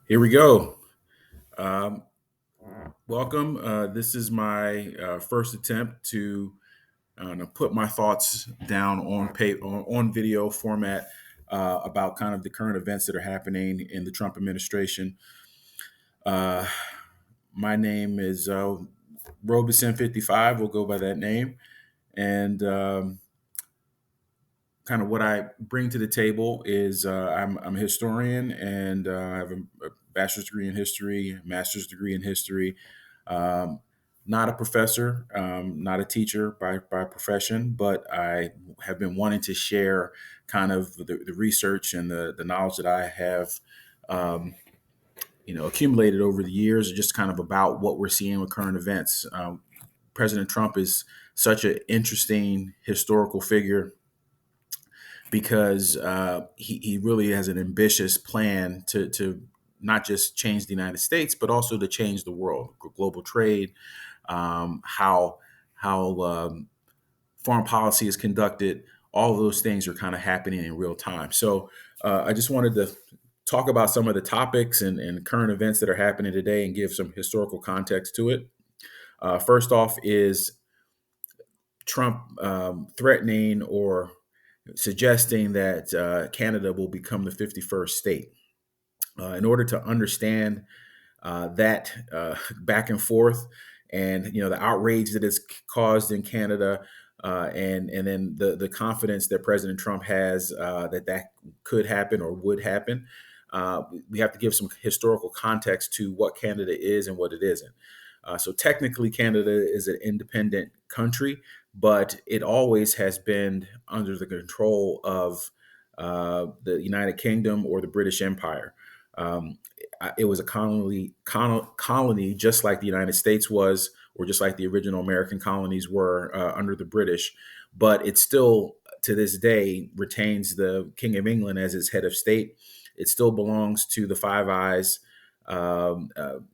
Here we go. Um, Welcome. This is my first attempt to put my thoughts down on video format about kind of the current events that are happening in the Trump administration. Uh, my name is Robeson55. We'll go by that name. And kind of what I bring to the table is I'm a historian and I have a bachelor's degree in history, master's degree in history. Um, Not a professor, not a teacher by profession, but I have been wanting to share kind of the research and the knowledge that I have, um, accumulated over the years, just kind of about what we're seeing with current events. President Trump is such an interesting historical figure because he really has an ambitious plan to not just change the United States, but also to change the world, global trade, how foreign policy is conducted. All of those things are kind of happening in real time. So I just wanted to talk about some of the topics and current events that are happening today and give some historical context to it. First off is Trump threatening or suggesting that Canada will become the 51st state. In order to understand that back and forth, and the outrage that is caused in Canada, and then the confidence that President Trump has that could happen or would happen, we have to give some historical context to what Canada is and what it isn't. So technically, Canada is an independent country, but it always has been under the control of the United Kingdom or the British Empire. Um, it was a colony, just like the United States was, or just like the original American colonies were under the British. But it still, to this day, retains the King of England as its head of state. It still belongs to the Five Eyes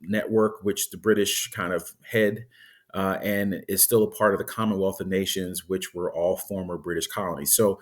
network, which the British kind of head, and is still a part of the Commonwealth of Nations, which were all former British colonies. So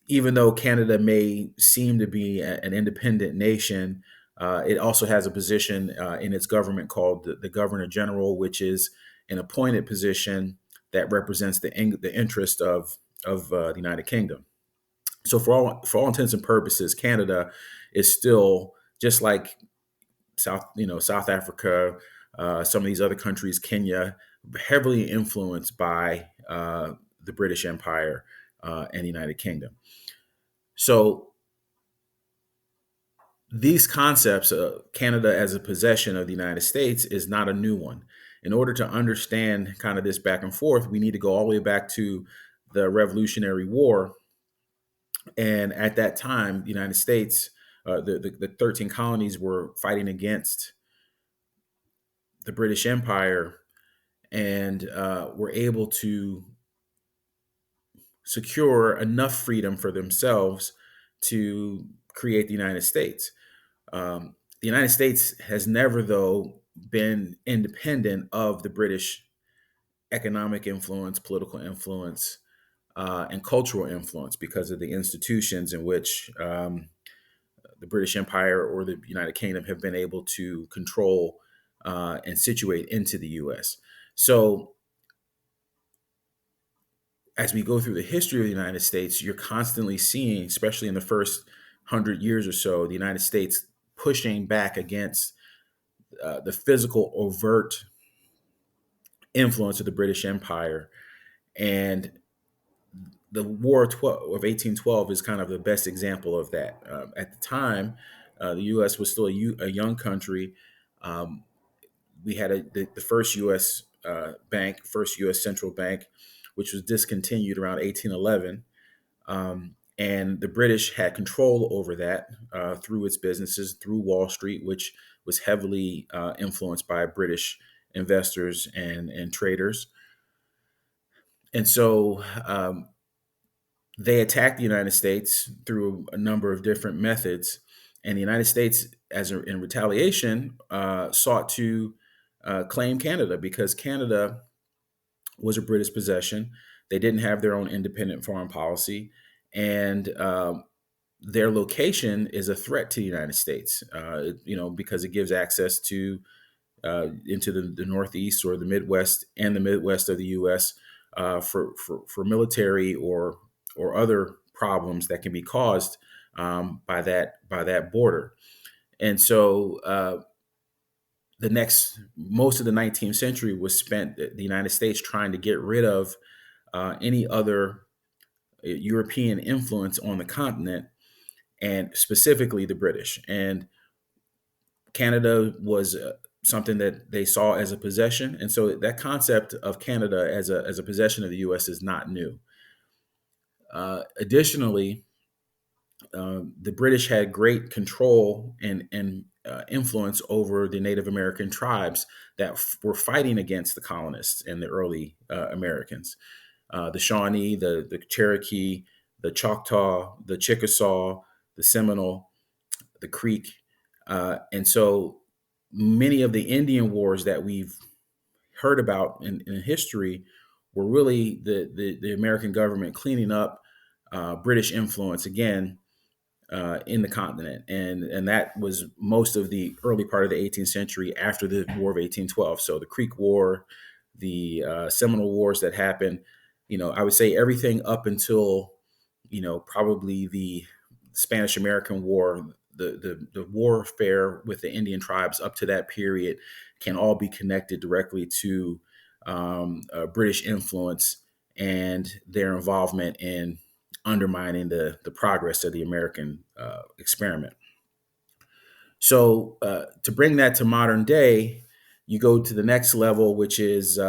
even though Canada may seem to be an independent nation, it also has a position in its government called the Governor General, which is an appointed position that represents the interest of the United Kingdom. So for all intents and purposes, Canada is still just like South Africa, some of these other countries, Kenya, heavily influenced by the British Empire and the United Kingdom. So these concepts, Canada as a possession of the United States, is not a new one. In order to understand kind of this back and forth, we need to go all the way back to the Revolutionary War. And at that time, the United States, the 13 colonies were fighting against the British Empire and were able to secure enough freedom for themselves to create the United States. The United States has never, though, been independent of the British economic influence, political influence, and cultural influence because of the institutions in which the British Empire or the United Kingdom have been able to control and situate into the US. So, as we go through the history of the United States, you're constantly seeing, especially in the first 100 years or so, the United States pushing back against the physical overt influence of the British Empire. And the War of 1812 is kind of the best example of that. At the time, the U.S. was still a young country. Um, we had the first U.S. Bank, first U.S. central bank, which was discontinued around 1811. And the British had control over that through its businesses, through Wall Street, which was heavily influenced by British investors and traders. And so they attacked the United States through a number of different methods. And the United States, in retaliation, sought to claim Canada because Canada was a British possession. They didn't have their own independent foreign policy. And their location is a threat to the United States, because it gives access to into the Northeast or the Midwest and the Midwest of the U.S. For military or other problems that can be caused by that border. And so the next most of the 19th century was spent the United States trying to get rid of any other European influence on the continent, and specifically the British. And Canada was something that they saw as a possession, and so that concept of Canada as a possession of the U.S. is not new. Additionally, the British had great control and influence over the Native American tribes that were fighting against the colonists and the early Americans. The Shawnee, the Cherokee, the Choctaw, the Chickasaw, the Seminole, the Creek. And so many of the Indian wars that we've heard about in history were really the American government cleaning up British influence again in the continent, and that was most of the early part of the 18th century after the War of 1812. So the Creek War, the Seminole Wars that happened, I would say everything up until probably the Spanish American War, the warfare with the Indian tribes up to that period can all be connected directly to British influence and their involvement in undermining the progress of the American experiment. So to bring that to modern day, you go to the next level, which is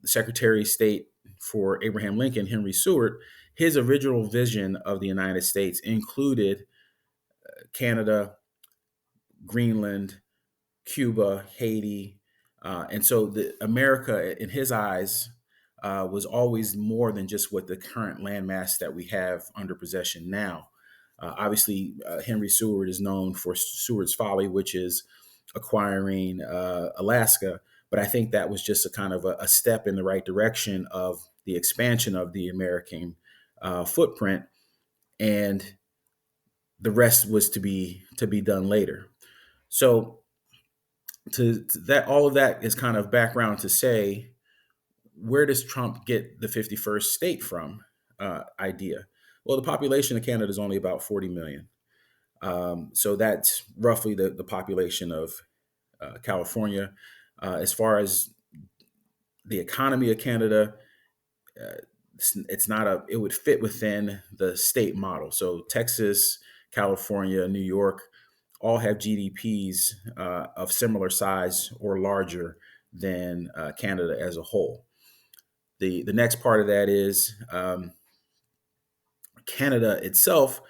Secretary of State for Abraham Lincoln, Henry Seward. His original vision of the United States included Canada, Greenland, Cuba, Haiti. And so America, in his eyes, was always more than just what the current landmass that we have under possession now. Obviously, Henry Seward is known for Seward's Folly, which is acquiring Alaska. But I think that was just a kind of a step in the right direction of the expansion of the American footprint, and the rest was to be done later. So to that, all of that is kind of background to say, where does Trump get the 51st state from idea? Well, the population of Canada is only about 40 million. So that's roughly the population of California. As far as the economy of Canada, it's not it would fit within the state model. So Texas, California, New York all have GDPs of similar size or larger than Canada as a whole. The next part of that is Canada itself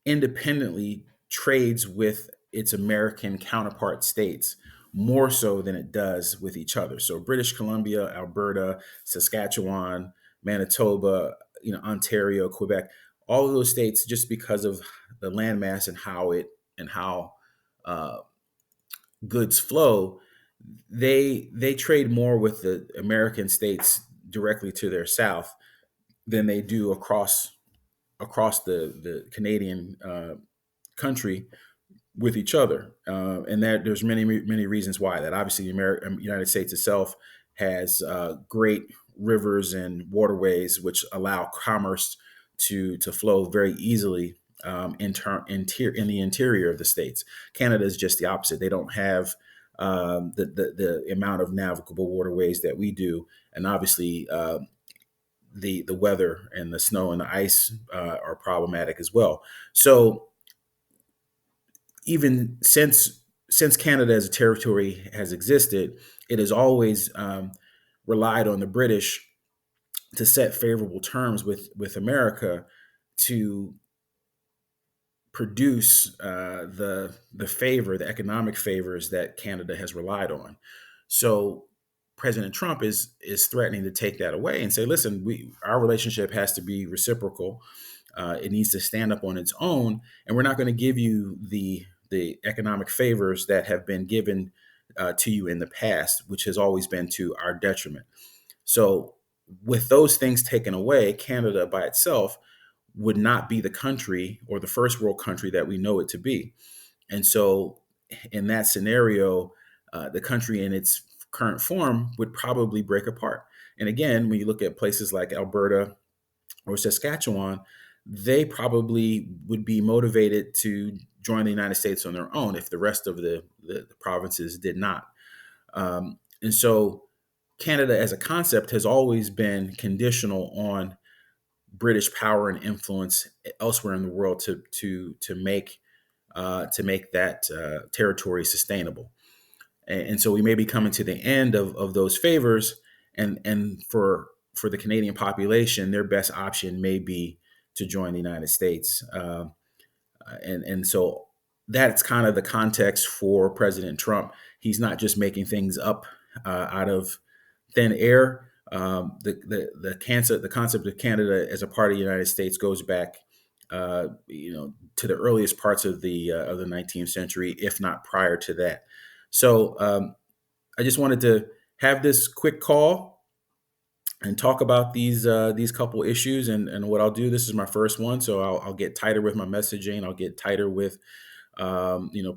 independently trades with its American counterpart states more so than it does with each other. So British Columbia, Alberta, Saskatchewan, Manitoba, Ontario, Quebec, all of those states, just because of the landmass and how uh, goods flow, they trade more with the American states directly to their south than they do across the Canadian country with each other. And there's many reasons why that. Obviously, the United States itself has great rivers and waterways which allow commerce to flow very easily in the interior of the states. Canada is just the opposite. They don't have the amount of navigable waterways that we do, and obviously the weather and the snow and the ice are problematic as well. So even since Canada as a territory has existed, it has always relied on the British to set favorable terms with America to produce the economic favors that Canada has relied on. So President Trump is threatening to take that away and say, listen, our relationship has to be reciprocal. It needs to stand up on its own, and we're not going to give you the economic favors that have been given to you in the past, which has always been to our detriment. So with those things taken away, Canada by itself would not be the country or the first world country that we know it to be. And so, in that scenario, the country in its current form would probably break apart. And again, when you look at places like Alberta or Saskatchewan, they probably would be motivated to join the United States on their own if the rest of the provinces did not. And so, Canada as a concept has always been conditional on British power and influence elsewhere in the world to make that territory sustainable. And so we may be coming to the end of those favors, and for the Canadian population, their best option may be to join the United States. And so that's kind of the context for President Trump. He's not just making things up out of thin air. The concept of Canada as a part of the United States goes back, to the earliest parts of the 19th century, if not prior to that. So I just wanted to have this quick call and talk about these couple issues, and what I'll do. This is my first one, so I'll get tighter with my messaging. I'll get tighter with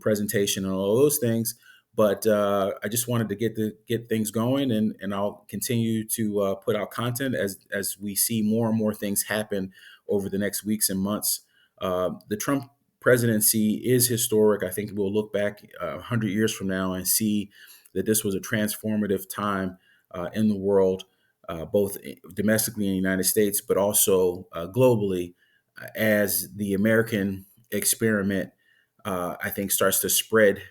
presentation and all those things. But I just wanted to get things going, and I'll continue to put out content as we see more and more things happen over the next weeks and months. The Trump presidency is historic. I think we'll look back 100 years from now and see that this was a transformative time in the world, both domestically in the United States, but also globally, as the American experiment, I think, starts to spread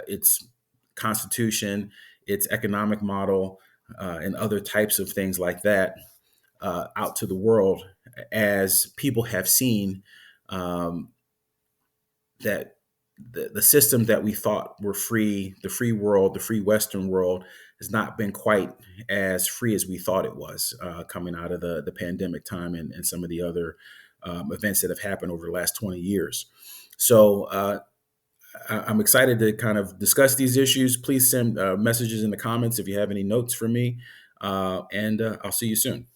its constitution, its economic model, and other types of things like that out to the world, as people have seen that the system that we thought were free, the free world, the free Western world, has not been quite as free as we thought it was coming out of the pandemic time and some of the other events that have happened over the last 20 years. So I'm excited to kind of discuss these issues. Please send messages in the comments if you have any notes for me, and I'll see you soon.